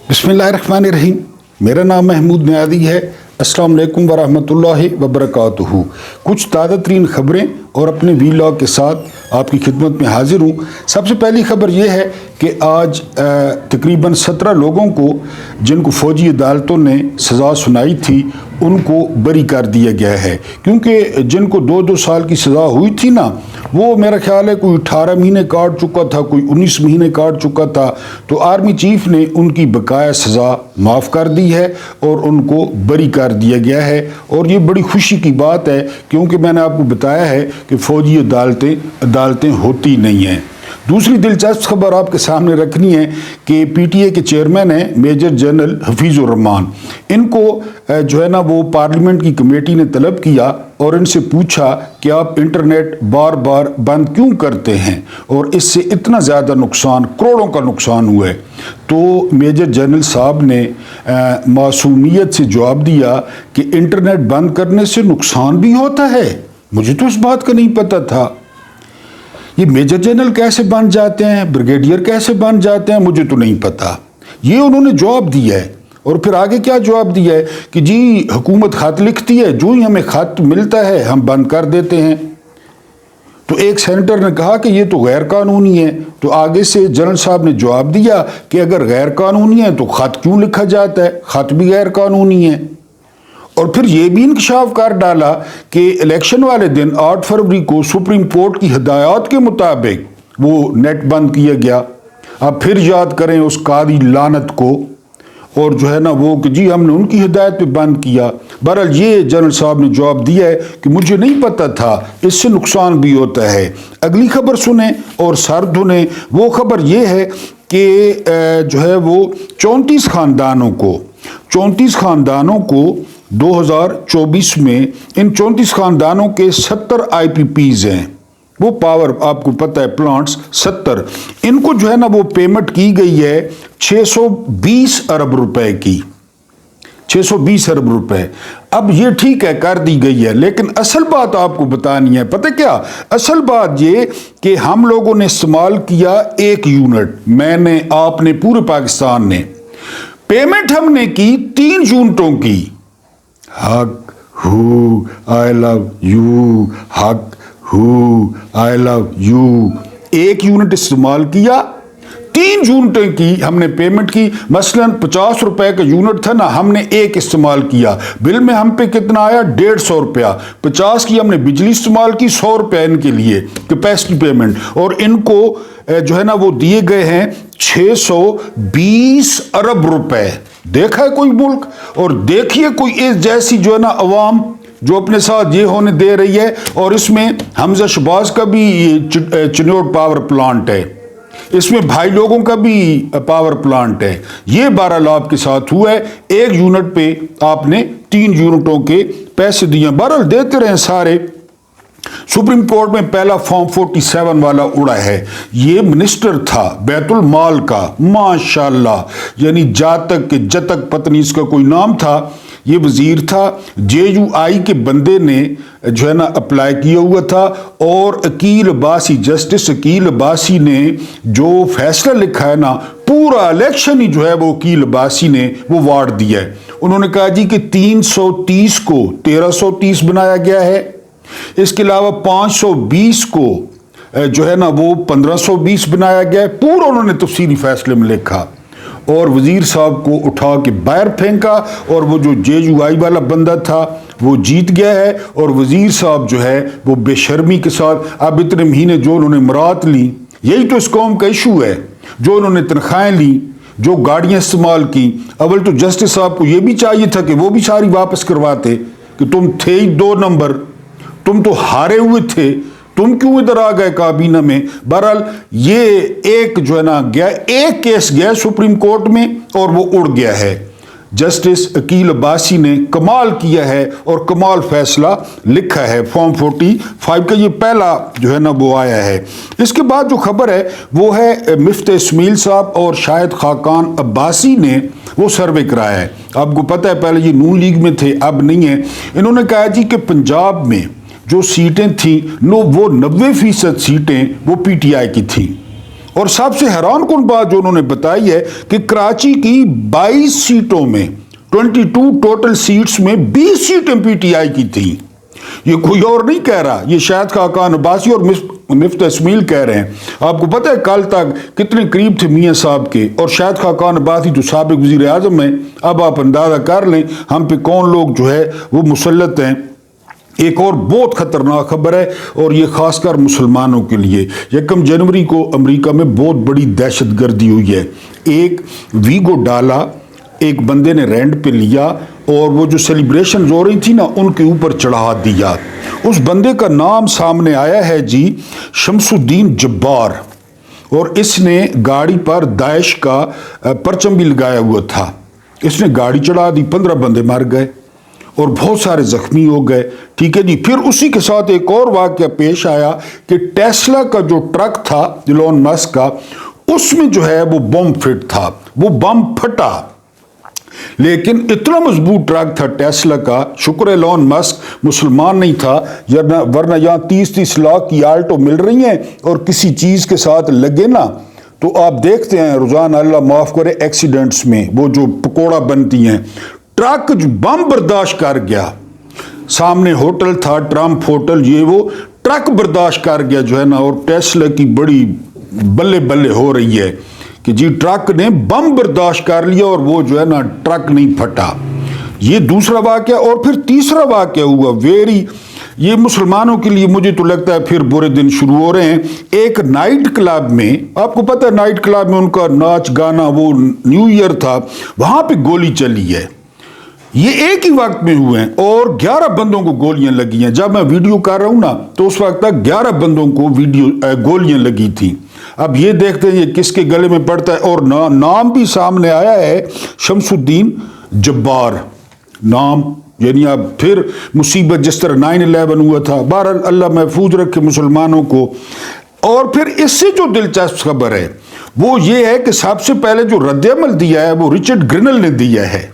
बिस्मिल्लाहिर्रहमानिर्रहीम। मेरा नाम महमूद नियाज़ी है। अस्सलाम वालेकुम वरहमतुल्लाहि वबरकातुहू। कुछ ताज़ा तरीन ख़बरें और अपने वीलॉग के साथ आपकी खिदमत में हाजिर हूँ। सबसे पहली ख़बर यह है कि आज तकरीबन 17 लोगों को जिनको फ़ौजी अदालतों ने सज़ा सुनाई थी उनको बरी कर दिया गया है, क्योंकि जिनको 2-2 साल की सज़ा हुई थी ना, वो मेरा ख्याल है कोई 18 महीने काट चुका था, कोई 19 महीने काट चुका था। तो आर्मी चीफ ने उनकी बकाया सज़ा माफ़ कर दी है और उनको बरी कर दिया गया है। और ये बड़ी खुशी की बात है, क्योंकि मैंने आपको बताया है कि फ़ौजी अदालतें होती नहीं हैं। दूसरी दिलचस्प खबर आपके सामने रखनी है कि पीटीए के चेयरमैन हैं मेजर जनरल हफीज़ुर रहमान। इनको जो है ना वो पार्लियामेंट की कमेटी ने तलब किया और इनसे पूछा कि आप इंटरनेट बार बार बंद क्यों करते हैं और इससे इतना ज़्यादा नुकसान, करोड़ों का नुकसान हुआ है। तो मेजर जनरल साहब ने मासूमियत से जवाब दिया कि इंटरनेट बंद करने से नुकसान भी होता है। मुझे तो इस बात का नहीं पता था। ये मेजर जनरल कैसे बन जाते हैं, ब्रिगेडियर कैसे बन जाते हैं, मुझे तो नहीं पता। ये उन्होंने जवाब दिया है। और फिर आगे क्या जवाब दिया है कि जी हुकूमत खत लिखती है, जो ही हमें खत मिलता है हम बंद कर देते हैं। तो एक सेनेटर ने कहा कि ये तो गैर कानूनी है। तो आगे से जनरल साहब ने जवाब दिया कि अगर गैर कानूनी है तो खत क्यों लिखा जाता है, खत भी गैर कानूनी है। और फिर ये भी इंकशाफ कर डाला कि इलेक्शन वाले दिन 8 फरवरी को सुप्रीम कोर्ट की हिदायत के मुताबिक वो नेट बंद किया गया। अब फिर याद करें उस कादी लानत को, और जो है ना वो कि जी हमने उनकी हिदायत पे बंद किया। बहरहाल ये जनरल साहब ने जवाब दिया है कि मुझे नहीं पता था, इससे नुकसान भी होता है। अगली खबर सुने और सर धुने। वो खबर ये है कि जो है वो 34 खानदानों को 2024 में इन 34 खानदानों के 70 IPPs हैं, वो पावर आपको पता है प्लांट्स 70, इनको जो है ना वो पेमेंट की गई है 620 अरब रुपए की, 620 अरब रुपए। अब ये ठीक है कर दी गई है, लेकिन असल बात आपको बतानी है। पता क्या असल बात ये कि हम लोगों ने इस्तेमाल किया 1 यूनिट, मैंने, आपने, पूरे पाकिस्तान ने। पेमेंट हमने की 3 यूनिटों की। हक हु आई लव यू, हक who I love you. 1 unit इस्तेमाल किया, 3 यूनिटें की हमने पेमेंट की। मसलन 50 रुपए का यूनिट था ना, हमने 1 इस्तेमाल किया, बिल में हम पे कितना आया 150 रुपया। 50 की हमने बिजली इस्तेमाल की, 100 रुपये इनके लिए कैपेसिटी पेमेंट, और इनको जो है ना वो दिए गए हैं 620 अरब रुपए। देखा है कोई मुल्क, और देखिए कोई इस जैसी जो है ना अवाम जो अपने साथ ये होने दे रही है। और इसमें हमजा शहबाज का भी चिन्योट पावर प्लांट है, इसमें भाई लोगों का भी पावर प्लांट है। ये 12 लाख के साथ हुआ है। 1 यूनिट पे आपने 3 यूनिटों के पैसे दिए। बहरहाल देते रहे सारे। सुप्रीम कोर्ट में पहला फॉर्म 47 वाला उड़ा है। ये मिनिस्टर था बैतुल माल का, माशाल्लाह, यानी जातक के जतक पत्नी इसका कोई नाम था। ये वजीर था, JUI के बंदे ने जो है ना अप्लाई किया हुआ था। और अकील अब्बासी, जस्टिस अकील अब्बासी ने जो फैसला लिखा है ना, पूरा इलेक्शन ही जो है वो अकील अब्बासी ने वो वार्ड दिया है। उन्होंने कहा जी कि 330 को 1330 बनाया गया है, इसके अलावा 520 को जो है ना वो 1520 बनाया गया है। पूरा उन्होंने तफसीली फैसले में लिखा और वजीर साहब को उठा के बाहर फेंका। और वो जो JUI वाला बंदा था वो जीत गया है। और वजीर साहब जो है वो बेशर्मी के साथ अब इतने महीने जो उन्होंने मरात ली, यही तो इस कौम का इशू है। जो उन्होंने तनख्वाहें ली, जो गाड़ियां इस्तेमाल की, अव्वल तो जस्टिस साहब को ये भी चाहिए था कि वो भी सारी वापस करवाते कि तुम थे ही 2 नंबर, तुम तो हारे हुए थे, तुम क्यों इधर आ गए काबीना में। बहरहाल ये एक जो है ना गया, एक केस गया सुप्रीम कोर्ट में और वो उड़ गया है। जस्टिस अकील अब्बासी ने कमाल किया है और कमाल फैसला लिखा है। फॉर्म 45 का ये पहला जो है ना वो आया है। इसके बाद जो खबर है वो है मिफ्त इस्माइल साहब और शाहिद खाकान अब्बासी ने वो सर्वे कराया है। आपको पता है पहले ये नून लीग में थे, अब नहीं है। इन्होंने कहा जी कि पंजाब में जो सीटें थी वो 90% सीटें वो PTI की थी اور سب سے حیران کن بات جو انہوں نے بتائی ہے کہ کراچی کی 22 سیٹوں میں 22 ٹوٹل سیٹس میں 20 سیٹیں پی ٹی آئی کی تھیں. یہ کوئی اور نہیں کہہ رہا، یہ شاہد خاقان عباسی اور مفتح اسماعیل کہہ رہے ہیں. آپ کو پتہ ہے کل تک کتنے قریب تھے میاں صاحب کے، اور شاہد خاقان عباسی جو سابق وزیر اعظم ہیں. اب آپ اندازہ کر لیں ہم پہ کون لوگ جو ہے وہ مسلط ہیں. ایک اور بہت خطرناک خبر ہے، اور یہ خاص کر مسلمانوں کے لیے. 1 جنوری کو امریکہ میں بہت بڑی دہشت گردی ہوئی ہے. ایک ویگو ڈالا ایک بندے نے رینٹ پہ لیا، اور وہ جو سیلیبریشنز ہو رہی تھی نا ان کے اوپر چڑھا دیا. اس بندے کا نام سامنے آیا ہے جی شمس الدین جبار، اور اس نے گاڑی پر داعش کا پرچم بھی لگایا ہوا تھا. اس نے گاڑی چڑھا دی، 15 بندے مر گئے اور بہت سارے زخمی ہو گئے. ٹھیک ہے جی. پھر اسی کے ساتھ ایک اور واقعہ پیش آیا کہ ٹیسلا کا جو ٹرک تھا ایلون مسک کا، اس میں جو ہے وہ بم فٹ تھا، وہ بم پھٹا. لیکن اتنا مضبوط ٹرک تھا ٹیسلا کا، شکر ایلون مسک مسلمان نہیں تھا، ورنہ یہاں 30 لاکھ کی آلٹو مل رہی ہیں اور کسی چیز کے ساتھ لگے نا تو آپ دیکھتے ہیں روزانہ، اللہ معاف کرے، ایکسیڈنٹس میں وہ جو پکوڑا بنتی ہیں. ٹرک جو بم برداشت کر گیا، سامنے ہوٹل تھا ٹرمپ ہوٹل، یہ وہ ٹرک برداشت کر گیا جو ہے نا. اور ٹیسلا کی بڑی بلے بلے ہو رہی ہے کہ جی ٹرک نے بم برداشت کر لیا اور وہ جو ہے نا ٹرک نہیں پھٹا. یہ دوسرا واقعہ. اور پھر تیسرا واقعہ ہوا یہ مسلمانوں کے لیے مجھے تو لگتا ہے پھر برے دن شروع ہو رہے ہیں. ایک نائٹ کلب میں، آپ کو پتہ ہے نائٹ کلب میں ان کا ناچ گانا، وہ نیو ایئر تھا، وہاں پہ گولی چلی ہے. یہ ایک ہی وقت میں ہوئے ہیں اور 11 بندوں کو گولیاں لگی ہیں. جب میں ویڈیو کر رہا ہوں نا تو اس وقت تک 11 بندوں کو گولیاں لگی تھیں. اب یہ دیکھتے ہیں یہ کس کے گلے میں پڑتا ہے. اور نام بھی سامنے آیا ہے شمس الدین جبار نام. یعنی اب پھر مصیبت جس طرح 9/11 ہوا تھا. بہرحال اللہ محفوظ رکھے مسلمانوں کو. اور پھر اس سے جو دلچسپ خبر ہے وہ یہ ہے کہ سب سے پہلے جو رد عمل دیا ہے وہ رچرڈ گرینل نے دیا ہے.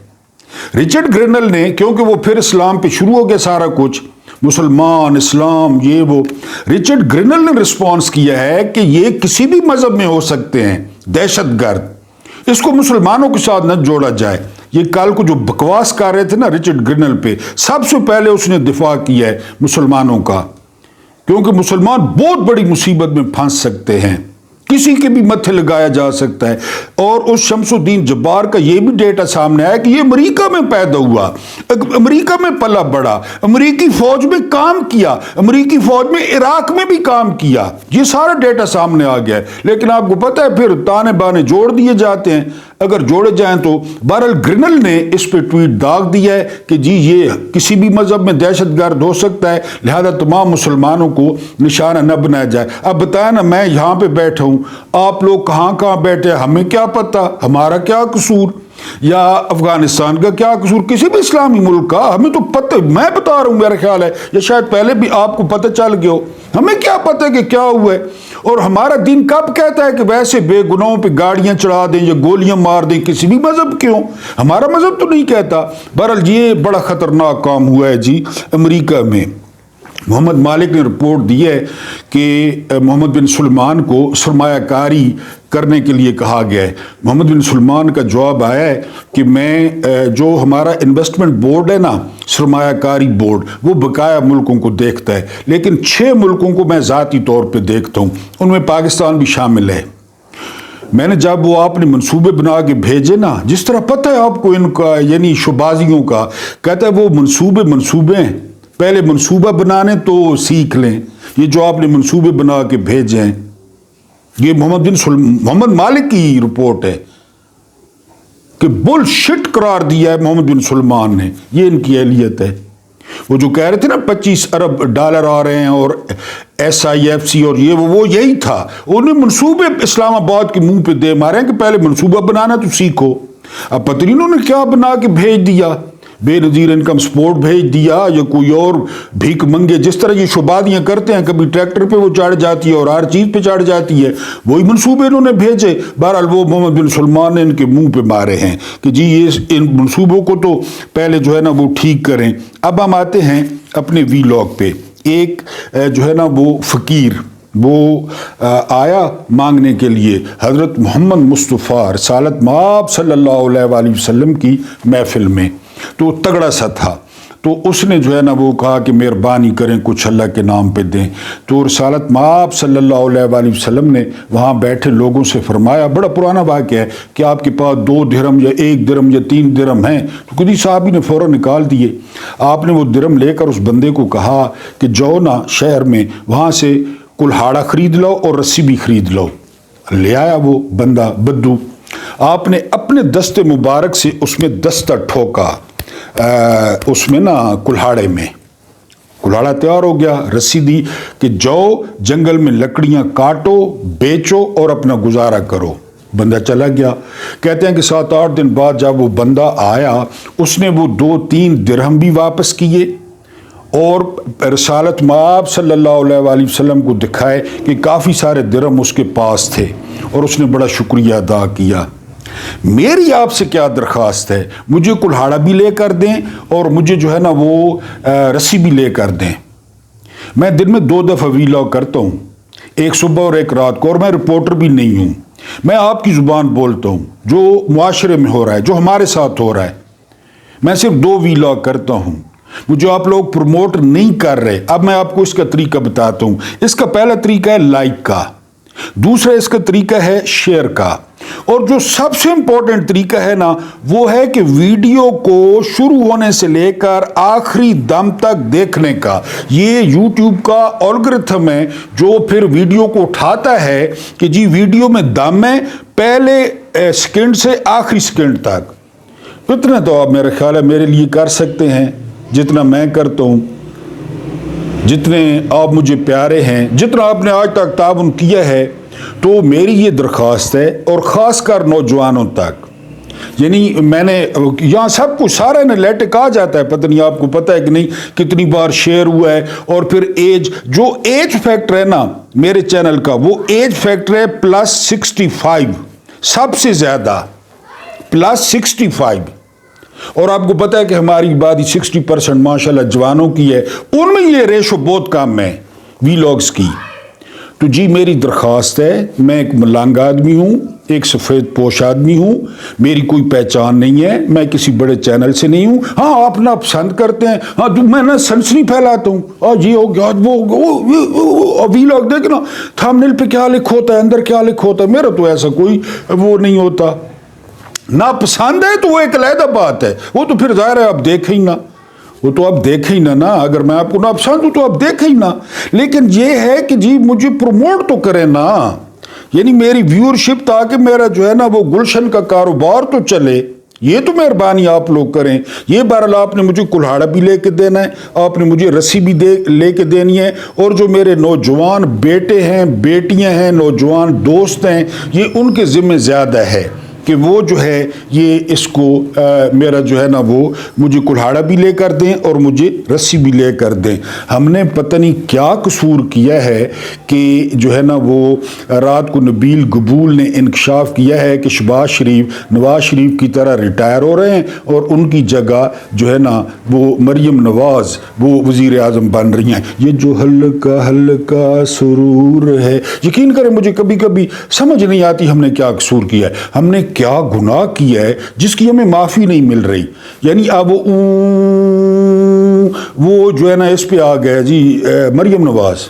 رچرڈ گرینل نے، کیونکہ وہ پھر اسلام پہ شروع ہو گیا سارا کچھ، مسلمان اسلام یہ وہ، رچرڈ گرینل نے رسپانس کیا ہے کہ یہ کسی بھی مذہب میں ہو سکتے ہیں دہشت گرد، اس کو مسلمانوں کے ساتھ نہ جوڑا جائے. یہ کل کو جو بکواس کر رہے تھے نا رچرڈ گرینل پہ، سب سے پہلے اس نے دفاع کیا ہے مسلمانوں کا، کیونکہ مسلمان بہت بڑی مصیبت میں پھنس سکتے ہیں، کسی کے بھی متھے لگایا جا سکتا ہے. اور اس شمس الدین جبار کا یہ بھی ڈیٹا سامنے آیا کہ یہ امریکہ میں پیدا ہوا، امریکہ میں پلا بڑا، امریکی فوج میں کام کیا، امریکی فوج میں عراق میں بھی کام کیا. یہ سارا ڈیٹا سامنے آ گیا ہے. لیکن آپ کو پتہ ہے پھر تانے بانے جوڑ دیے جاتے ہیں اگر جوڑے جائیں تو. بہرحال گرینل نے اس پہ ٹویٹ داغ دیا ہے کہ جی یہ کسی بھی مذہب میں دہشت گرد ہو سکتا ہے، لہذا تمام مسلمانوں کو نشانہ نہ بنایا جائے. اب بتائیں نا، میں یہاں پہ بیٹھا ہوں، آپ لوگ کہاں کہاں بیٹھے، ہمیں کیا پتہ، ہمارا کیا قصور، یا افغانستان کا کیا قصور، کسی بھی اسلامی ملک کا، ہمیں تو پتہ، میں بتا رہا ہوں میرا خیال ہے یا شاید پہلے بھی آپ کو پتہ چل گیا ہو، ہمیں کیا پتہ کہ کیا ہوا ہے. اور ہمارا دین کب کہتا ہے کہ ویسے بے گناہوں پہ گاڑیاں چڑھا دیں یا گولیاں مار دیں کسی بھی مذہب کیوں؟ ہمارا مذہب تو نہیں کہتا. بہرحال یہ بڑا خطرناک کام ہوا ہے جی امریکہ میں. محمد مالک نے رپورٹ دی ہے کہ محمد بن سلمان کو سرمایہ کاری کرنے کے لیے کہا گیا ہے. محمد بن سلمان کا جواب آیا ہے کہ میں جو ہمارا انویسٹمنٹ بورڈ ہے نا، سرمایہ کاری بورڈ، وہ بقایا ملکوں کو دیکھتا ہے، لیکن 6 ملکوں کو میں ذاتی طور پہ دیکھتا ہوں، ان میں پاکستان بھی شامل ہے. میں نے جب وہ آپ نے منصوبے بنا کے بھیجے نا، جس طرح پتہ ہے آپ کو ان کا یعنی شبازیوں کا، کہتا ہے وہ منصوبے ہیں، پہلے منصوبہ بنانے تو سیکھ لیں. یہ جو آپ نے منصوبے بنا کے بھیجے ہیں، یہ محمد مالک کی رپورٹ ہے کہ بل شٹ قرار دیا ہے محمد بن سلمان نے. یہ ان کی اہلیت ہے. وہ جو کہہ رہے تھے نا 25 ارب ڈالر آ رہے ہیں اور SIFC اور یہ وہ یہی تھا. انہیں منصوبے اسلام آباد کے منہ پہ دے مارے ہیں کہ پہلے منصوبہ بنانا تو سیکھو. اب پتہ نہیں انہوں نے کیا بنا کے بھیج دیا، بے نظیر انکم سپورٹ بھیج دیا یا کوئی اور بھیک منگے، جس طرح یہ شبادیاں کرتے ہیں، کبھی ٹریکٹر پہ وہ چڑھ جاتی ہے اور ہر چیز پہ چڑھ جاتی ہے، وہی منصوبے انہوں نے بھیجے. بہرحال وہ محمد بن سلمان نے ان کے منہ پہ مارے ہیں کہ جی یہ ان منصوبوں کو تو پہلے جو ہے نا وہ ٹھیک کریں. اب ہم آتے ہیں اپنے وی لاگ پہ. ایک جو ہے نا وہ فقیر وہ آیا مانگنے کے لیے حضرت محمد مصطفیٰ رسالت مآب صلی اللہ علیہ وآلہ وسلم کی محفل میں، تو وہ تگڑا سا تھا، تو اس نے جو ہے نا وہ کہا کہ مہربانی کریں کچھ اللہ کے نام پہ دیں، تو رسالت مآب صلی اللہ علیہ وآلہ وسلم نے وہاں بیٹھے لوگوں سے فرمایا، بڑا پرانا واقعہ ہے، کہ آپ کے پاس 2 درہم یا 1 درہم یا 3 درہم ہیں، تو کسی صحابی نے فوراً نکال دیے۔ آپ نے وہ درہم لے کر اس بندے کو کہا کہ جاؤ نا شہر میں، وہاں سے کلہاڑا خرید لو اور رسی بھی خرید لو۔ لے آیا وہ بندہ بدو، آپ نے اپنے دست مبارک سے اس میں دستہ ٹھوکا، اس میں نا کلہاڑے میں، کلہاڑا تیار ہو گیا، رسی دی کہ جاؤ جنگل میں لکڑیاں کاٹو، بیچو اور اپنا گزارا کرو۔ بندہ چلا گیا۔ کہتے ہیں کہ 7-8 دن بعد جب وہ بندہ آیا، اس نے وہ 2-3 درہم بھی واپس کیے اور رسالت مآب صلی اللہ علیہ وآلہ وسلم کو دکھائے کہ کافی سارے درہم اس کے پاس تھے، اور اس نے بڑا شکریہ ادا کیا۔ میری آپ سے کیا درخواست ہے، مجھے کلہاڑا بھی لے کر دیں اور مجھے جو ہے نا وہ رسی بھی لے کر دیں۔ میں دن میں 2 دفعہ ویلاگ کرتا ہوں، ایک صبح اور ایک رات کو، اور میں رپورٹر بھی نہیں ہوں، میں آپ کی زبان بولتا ہوں، جو معاشرے میں ہو رہا ہے، جو ہمارے ساتھ ہو رہا ہے۔ میں صرف 2 ویلاگ کرتا ہوں، مجھے آپ لوگ پروموٹ نہیں کر رہے۔ اب میں آپ کو اس کا طریقہ بتاتا ہوں۔ اس کا پہلا طریقہ ہے لائک کا، دوسرا اس کا طریقہ ہے شیئر کا، اور جو سب سے امپورٹنٹ طریقہ ہے نا، وہ ہے کہ ویڈیو کو شروع ہونے سے لے کر آخری دم تک دیکھنے کا۔ یہ یوٹیوب کا الگورتھم ہے جو پھر ویڈیو کو اٹھاتا ہے کہ جی ویڈیو میں دم ہے، پہلے سیکنڈ سے آخری سیکنڈ تک۔ اتنا تو آپ میرا خیال ہے میرے لیے کر سکتے ہیں، جتنا میں کرتا ہوں، جتنے آپ مجھے پیارے ہیں، جتنا آپ نے آج تک تعاون کیا ہے۔ تو میری یہ درخواست ہے، اور خاص کر نوجوانوں تک، یعنی میں نے یہاں سب کچھ سارا نے لیٹک آ جاتا ہے، پتہ نہیں آپ کو پتہ ہے کہ نہیں کتنی بار شیئر ہوا ہے، اور پھر ایج، جو ایج فیکٹر ہے نا میرے چینل کا، وہ ایج فیکٹر ہے +65، سب سے زیادہ +65، اور آپ کو پتہ ہے کہ ہماری آبادی 60% ماشاءاللہ جوانوں کی ہے، ان میں یہ ریشو بہت کم ہے ویلاگز کی۔ تو جی میری درخواست ہے، میں ایک ملنگ آدمی ہوں، ایک سفید پوش آدمی ہوں، میری کوئی پہچان نہیں ہے، میں کسی بڑے چینل سے نہیں ہوں۔ ہاں آپ نا پسند کرتے ہیں، ہاں میں نا سنسنی پھیلاتا ہوں، آج یہ ہو گیا، آج وہ ویلاگ دیکھنا تھمبنیل پہ کیا لکھ ہوتا ہے، اندر کیا لکھ ہوتا ہے، میرا تو ایسا کوئی وہ نہیں ہوتا۔ نا پسند ہے تو وہ ایک علیحدہ بات ہے، وہ تو پھر ظاہر ہے آپ دیکھیں ہی نا، وہ تو آپ دیکھیں ہی نا، اگر میں آپ کو نا پسند ہوں تو آپ دیکھیں ہی نا۔ لیکن یہ ہے کہ جی مجھے پروموٹ تو کریں نا، یعنی میری ویورشپ، تاکہ میرا جو ہے نا وہ گلشن کا کاروبار تو چلے، یہ تو مہربانی آپ لوگ کریں۔ یہ بہرحال آپ نے مجھے کلہاڑا بھی لے کے دینا ہے، آپ نے مجھے رسی بھی لے کے دینی ہے، اور جو میرے نوجوان بیٹے ہیں، بیٹیاں ہیں، نوجوان دوست ہیں، یہ ان کے ذمہ زیادہ ہے کہ وہ جو ہے یہ اس کو میرا جو ہے نا وہ مجھے کلہاڑا بھی لے کر دیں اور مجھے رسی بھی لے کر دیں۔ ہم نے پتہ نہیں کیا قصور کیا ہے کہ جو ہے نا وہ رات کو نبیل قبول نے انکشاف کیا ہے کہ شہباز شریف نواز شریف کی طرح ریٹائر ہو رہے ہیں، اور ان کی جگہ جو ہے نا وہ مریم نواز وہ وزیر اعظم بن رہی ہیں۔ یہ جو ہلکا ہلکا سرور ہے، یقین کریں مجھے کبھی کبھی سمجھ نہیں آتی ہم نے کیا قصور کیا ہے، ہم نے کیا گناہ کیا ہے جس کی ہمیں معافی نہیں مل رہی۔ یعنی اب وہ جو ہے نا اس پہ آ گیا جی مریم نواز،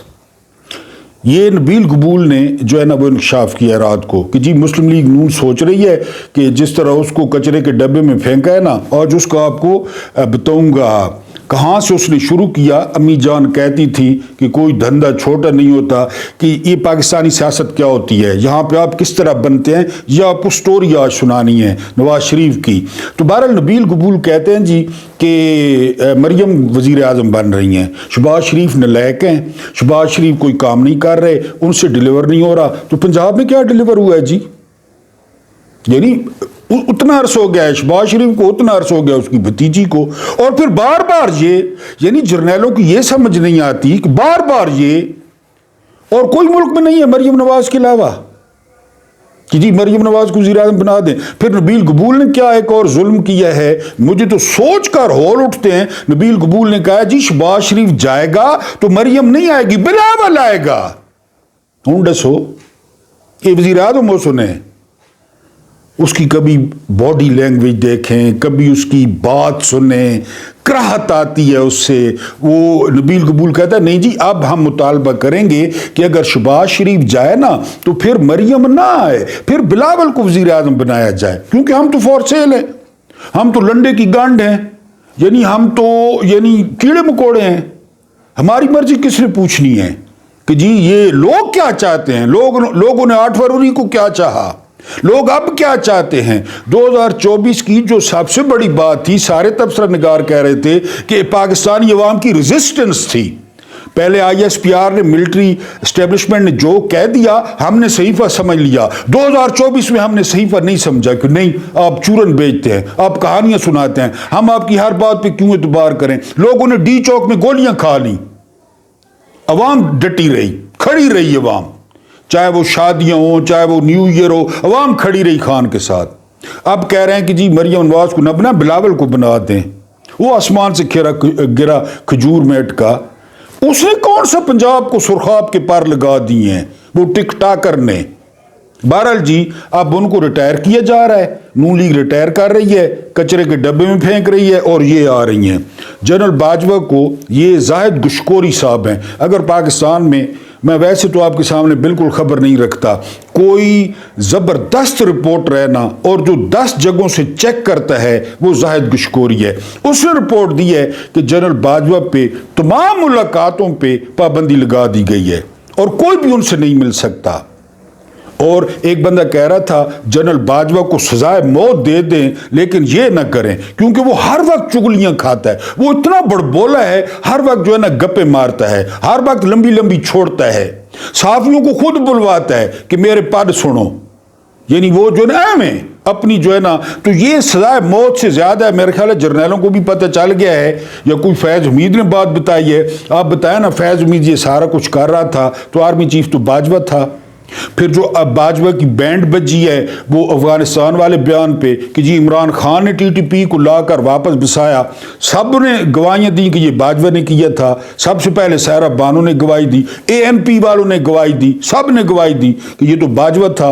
یہ نبیل قبول نے جو ہے نا وہ انکشاف کیا رات کو کہ جی مسلم لیگ نون سوچ رہی ہے کہ جس طرح اس کو کچرے کے ڈبے میں پھینکا ہے نا، آج اس کو آپ کو بتاؤں گا کہاں سے اس نے شروع کیا۔ امی جان کہتی تھی کہ کوئی دھندا چھوٹا نہیں ہوتا، کہ یہ پاکستانی سیاست کیا ہوتی ہے، یہاں پہ آپ کس طرح بنتے ہیں، یہ آپ کو سٹوری آج سنانی ہے نواز شریف کی۔ تو بہرحال نبیل قبول کہتے ہیں جی کہ مریم وزیر اعظم بن رہی ہیں، شہباز شریف نالائق ہیں، شہباز شریف کوئی کام نہیں کر رہے، ان سے ڈیلیور نہیں ہو رہا۔ تو پنجاب میں کیا ڈیلیور ہوا ہے جی؟ یعنی اتنا عرص ہو گیا ہے شہباز شریف کو، اتنا عرص ہو گیا اس کی بھتیجی کو، اور پھر بار بار یہ، یعنی جرنیلوں کی یہ سمجھ نہیں آتی کہ بار بار یہ، اور کوئی ملک میں نہیں ہے مریم نواز کے علاوہ کہ جی مریم نواز کو وزیر اعظم بنا دیں۔ پھر نبیل قبول نے کیا ایک اور ظلم کیا ہے، مجھے تو سوچ کر ہول اٹھتے ہیں۔ نبیل قبول نے کہا جی شہباز شریف جائے گا تو مریم نہیں آئے گی، بلاول آئے گا۔ हूँ दसो ये वज़ीर आज़म हो सुने, उसकी कभी बॉडी लैंग्वेज देखें, कभी उसकी बात सुने, कराहत आती है उससे। वो नबील कबूल कहता है नहीं जी अब हम मुतालबा करेंगे कि अगर शहबाज शरीफ जाए ना तो फिर मरियम ना आए, फिर बिलावल को वज़ीर आज़म बनाया जाए, क्योंकि हम तो फॉर सेल हैं, हम तो लंडे की गांड हैं, यानी हम तो यानी कीड़े मकोड़े हैं, हमारी मर्जी किसने पूछनी है कि जी ये लोग क्या चाहते हैं। लोगों ने 8 फरवरी को क्या चाहा, लोग अब क्या चाहते हैं। 2024 की जो सबसे बड़ी बात थी, सारे तबसरा निगार कह रहे थे कि पाकिस्तानी अवाम की रेजिस्टेंस थी। पहले ISPR ने, मिलिट्री एस्टेब्लिशमेंट ने जो कह दिया हमने सहीफा समझ लिया। 2024 में हमने सहीफा नहीं समझा कि नहीं आप चूरन बेचते हैं, आप कहानियां सुनाते हैं, हम आपकी हर बात पे क्यों एतबार करें। लोगों ने डी चौक में गोलियां खा ली, अवाम डटी रही, खड़ी रही अवाम, चाहे वो शादियां हो चाहे वो न्यू ईयर हो, अवाम खड़ी रही खान के साथ। अब कह रहे हैं कि जी मरियम नवाज को न बना बिलावल को बना दें। वो आसमान से गिरा खजूर में अटका, उसने कौन सा पंजाब को सुरखाब के पार लगा दिए हैं, वो टिकटाकर ने। बहरहाल जी अब उनको रिटायर किया जा रहा है, नून लीग रिटायर कर रही है, कचरे के डब्बे में फेंक रही है और ये आ रही हैं जनरल बाजवा को। ये जाहिद गुशकोरी साहब हैं। अगर पाकिस्तान में, मैं वैसे तो आपके सामने बिल्कुल खबर नहीं रखता, कोई ज़बरदस्त रिपोर्टर है ना और जो 10 जगहों से चेक करता है वो जाहिद गुशकोरी है। उसने रिपोर्ट दी है कि जनरल बाजवा पे तमाम मुलाकातों पे पाबंदी लगा दी गई है और कोई भी उनसे नहीं मिल सकता। और एक बंदा कह रहा था जनरल बाजवा को सजाए मौत दे दें लेकिन ये ना करें, क्योंकि वो हर वक्त चुगलियां खाता है, वो इतना बड़बोला है, हर वक्त जो है ना गप्पे मारता है, हर वक्त लंबी लंबी छोड़ता है, साफियों को खुद बुलवाता है कि मेरे पद सुनो, यानी वो जो ना में अपनी जो है ना। तो ये सजाए मौत से ज्यादा है। मेरे ख्याल है जर्नैलों को भी पता चल गया है, या कोई फैज उम्मीद ने बात बताई है। आप बताया ना फैज उम्मीद ये सारा कुछ कर रहा था, तो आर्मी चीफ तो बाजवा था। फिर जो अब बाजवा की बैंड बजी है वो अफगानिस्तान वाले बयान पे कि जी इमरान खान ने TTP को लाकर वापस बसाया, सब ने गवाहियां दी कि ये बाजवा ने किया था। सबसे पहले सारा बानो ने गवाही दी, ANP वालों ने गवाही दी, सब ने गवाही दी कि ये तो बाजवा था।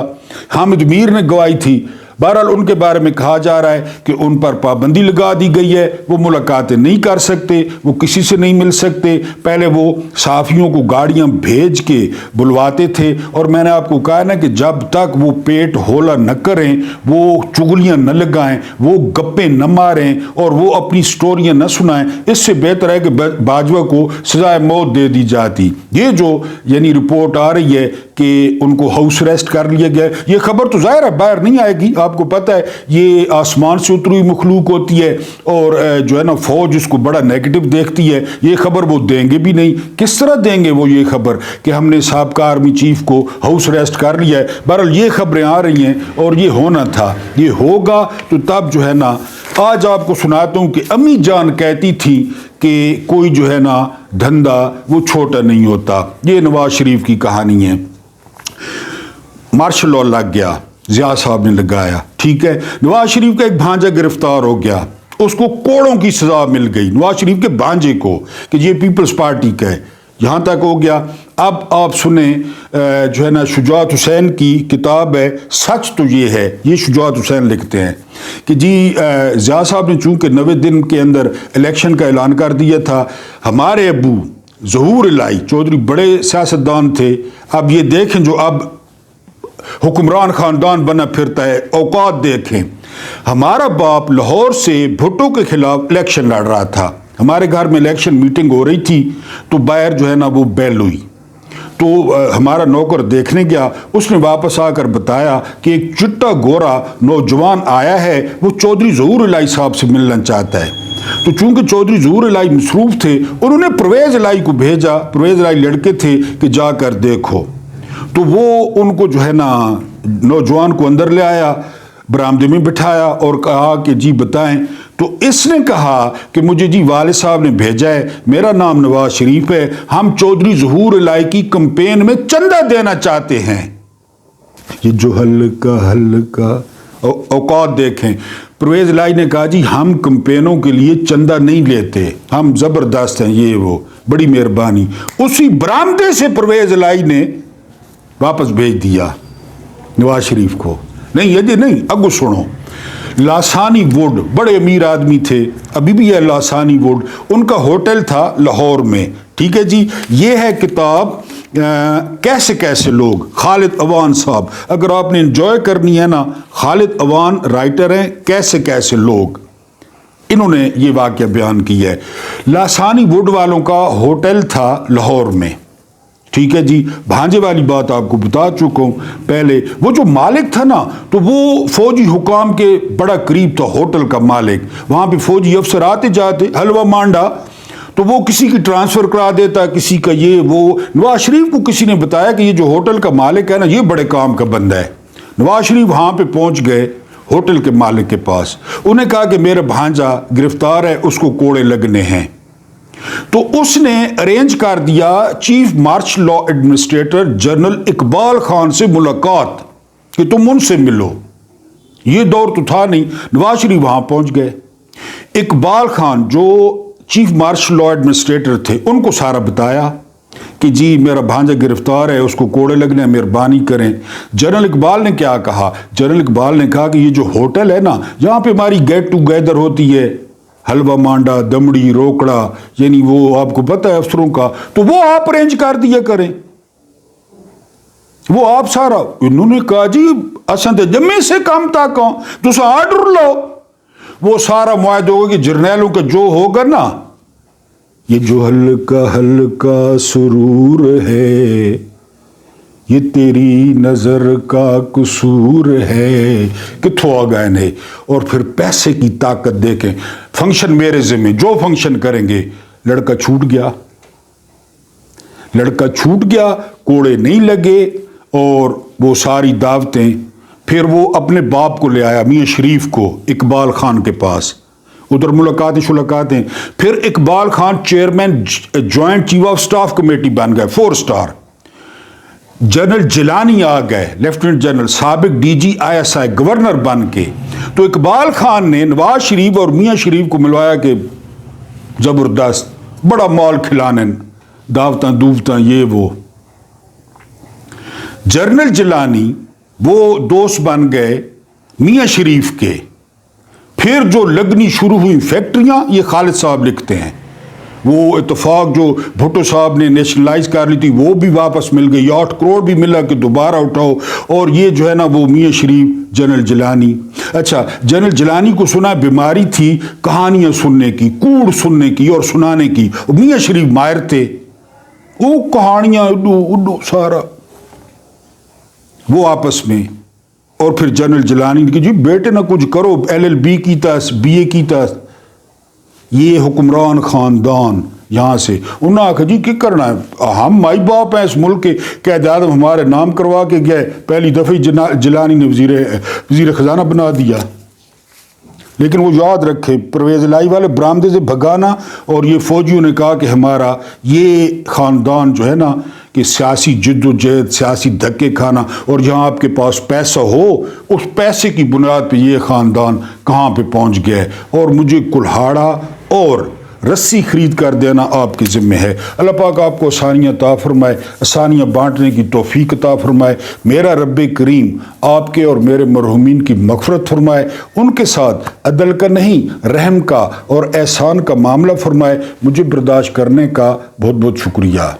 हामिद मीर ने गवाही थी। बहरहाल उनके बारे में कहा जा रहा है कि उन पर पाबंदी लगा दी गई है, वो मुलाकातें नहीं कर सकते, वो किसी से नहीं मिल सकते। पहले वो साफियों को गाड़ियां भेज के बुलवाते थे और मैंने आपको कहा ना कि जब तक वो पेट होला न करें, वो चुगलियां न लगाएं, वो गप्पे न मारें और वो अपनी स्टोरियां न सुनाएं, इससे बेहतर है कि बाजवा को सजाए मौत दे दी जाती। ये जो यानी रिपोर्ट आ रही है कि उनको हाउस अरेस्ट कर लिया गया, ये खबर तो जाहिर है बाहर नहीं आएगी। आपको पता है ये आसमान से उतरी हुई मखलूक होती है और जो है ना फौज उसको बड़ा नेगेटिव देखती है। ये खबर वो देंगे भी नहीं। किस तरह देंगे वो ये खबर कि हमने साबका आर्मी चीफ को हाउस अरेस्ट कर लिया है। बहरहाल ये खबरें आ रही हैं और ये होना था, ये होगा तो तब जो है ना। आज आपको सुनाता हूं कि अम्मी जान कहती थी कि कोई जो है ना धंधा वो छोटा नहीं होता। ये नवाज शरीफ की कहानी है। मार्शल लॉ लग गया, ज़िया साहब ने लगाया, ठीक है। नवाज शरीफ का एक भांजा गिरफ्तार हो गया, उसको कोड़ों की सजा मिल गई नवाज शरीफ के भांजे को कि ये पीपल्स पार्टी का है, यहाँ तक हो गया। अब आप सुने जो है ना शुजात हुसैन की किताब है सच तो ये है, ये शुजात हुसैन लिखते हैं कि जी ज़िया साहब ने चूंकि 90 दिन के अंदर इलेक्शन का ऐलान कर दिया था, हमारे अबू ज़हूर इलाही चौधरी बड़े सियासतदान थे। अब ये देखें जो अब हुक्मरान खानदान बना फिरता है, औकात देखें। हमारा बाप लाहौर से भुट्टो के खिलाफ इलेक्शन लड़ रहा था, हमारे घर में इलेक्शन मीटिंग हो रही थी, तो बाहर जो है ना वो बैल हुई, तो हमारा नौकर देखने गया, उसने वापस आकर बताया कि एक चिट्टा गोरा नौजवान आया है, वो चौधरी ज़हूर इलाही साहब से मिलना चाहता है। तो चूंकि चौधरी ज़हूर इलाही मसरूफ थे, उन्होंने परवेज़ इलाही को भेजा, परवेज़ इलाही लड़के थे कि जाकर देखो। तो वो उनको जो है ना नौजवान को अंदर ले आया, बरामदे में बिठाया और कहा कि जी बताएं। तो इसने कहा कि मुझे जी वाले साहब ने भेजा है, मेरा नाम नवाज शरीफ है, हम चौधरी ज़हूर इलाही की कैंपेन में चंदा देना चाहते हैं। ये जो हल्का हल्का औकात देखें। परवेज़ इलाही ने कहा जी हम कैंपेनों के लिए चंदा नहीं लेते, हम ज़बरदस्त हैं, ये वो बड़ी मेहरबानी। उसी बरामदे से परवेज़ इलाही ने वापस भेज दिया नवाज शरीफ को। नहीं ये नहीं, अगो सुनो। लासानी वुड बड़े अमीर आदमी थे, अभी भी है लासानी वुड, उनका होटल था लाहौर में, ठीक है जी। ये है किताब कैसे कैसे लोग, खालिद अवान साहब। अगर आपने एंजॉय करनी है ना, खालिद अवान राइटर हैं, कैसे कैसे लोग, इन्होंने ये वाक़या बयान किया है। लासानी वुड वालों का होटल था लाहौर में, ठीक है जी। भांजे वाली बात आपको बता चुका हूँ पहले। वो जो मालिक था ना, तो वो फौजी हुकाम के बड़ा करीब था, होटल का मालिक। वहाँ पे फौजी अफसर आते जाते, हलवा मांडा, तो वो किसी की ट्रांसफ़र करा देता, किसी का ये वो। नवाज शरीफ को किसी ने बताया कि ये जो होटल का मालिक है ना, ये बड़े काम का बंदा है। नवाज शरीफ वहाँ पे पहुँच गए होटल के मालिक के पास, उन्हें कहा कि मेरा भांजा गिरफ्तार है, उसको कोड़े लगने हैं। तो उसने अरेंज कर दिया chief marshal law administrator general Iqbal Khan से मुलाकात कि तुम उनसे मिलो। ये दौर तो था नहीं, नवाज शरीफ वहां पहुंच गए। इकबाल खान जो चीफ मार्शल लॉ एडमिनिस्ट्रेटर थे, उनको सारा बताया कि जी मेरा भांजा गिरफ्तार है, उसको कोड़े लगने, मेहरबानी करें। जनरल इकबाल ने क्या कहा? जनरल इकबाल ने कहा कि ये जो होटल है ना, जहां पे हमारी गेट टुगेदर होती है, हलवा मांडा, दमड़ी, रोकड़ा, यानी वो आपको पता है अफसरों का, तो वो आप अरेंज कर दिया करें, वो आप सारा। इन्होंने कहा जी असन तो जम्मे से काम तक तुस आर्डर लो, वो सारा मुआहदा होगा कि जर्नैलों का जो होगा ना, ये जो हल्का हल्का सुरूर है, ये तेरी नजर का कसूर है, कित्थों आ गए ने। और फिर पैसे की ताकत देखें, फंक्शन मेरे जिम्मे, जो फंक्शन करेंगे। लड़का छूट गया, लड़का छूट गया, कोड़े नहीं लगे, और वो सारी दावतें। फिर वो अपने बाप को ले आया, मियां शरीफ को, इकबाल खान के पास। उधर मुलाकातें। फिर Iqbal Khan chairman joint chief of staff committee बन गए, 4 स्टार। जनरल जिलानी आ गए, लेफ्टिनेंट जनरल, साबिक डीजी ISI, गवर्नर बन के। तो इकबाल खान ने नवाज शरीफ और मियां शरीफ को मिलवाया कि जबरदस्त, बड़ा माल खिलाने, दावतां दूवतां, ये वो। जनरल जिलानी वो दोस्त बन गए मियां शरीफ के। फिर जो लगनी शुरू हुई फैक्ट्रियां, ये खालिद साहब लिखते हैं। वो इत्तेफाक जो भुट्टो साहब ने नेशनलाइज कर ली थी, वो भी वापस मिल गई, 8 करोड़ भी मिला कि दोबारा उठाओ। और ये जो है ना, वो मियां शरीफ, जनरल जिलानी। अच्छा, जनरल जिलानी को सुना बीमारी थी कहानियां सुनने की, कूड़ सुनने की और सुनाने की। मियां शरीफ माहिर थे, वो कहानियां उड्डू सारा, वो आपस में। और फिर जनरल जिलानी ने कि जी बेटे ना कुछ करो, LLB की तस, BA की तस, ये हुक्मरान खानदान यहाँ से। उन्होंने आखा जी क्या करना है, हम माई बाप हैं इस मुल्क के, कैद आदम हमारे नाम करवा के गए, पहली दफ़े जिलानी ने वज़ीर ख़जाना बना दिया। लेकिन वो याद रखे, परवेज़ इलाही वाले बरामदे से भगाना, और ये फौजियों ने कहा कि हमारा ये ख़ानदान जो है ना, कि सियासी जिद्दोजहद, सियासी धक्के खाना, और जहाँ आपके पास पैसा हो, उस पैसे की बुनियाद पे ये ख़ानदान कहाँ पे पहुँच गया है। और मुझे कुल्हाड़ा और रस्सी खरीद कर देना आपके ज़िम्मे है। अल्लाह पाक आपको आसानियाँ अता फरमाए, आसानियाँ बांटने की तौफीक अता फरमाए। मेरा रब्बे करीम आपके और मेरे मरहूमीन की मग़फ़िरत फरमाए, उनके साथ अदल का नहीं रहम का और एहसान का मामला फरमाए। मुझे बर्दाश्त करने का बहुत बहुत शुक्रिया।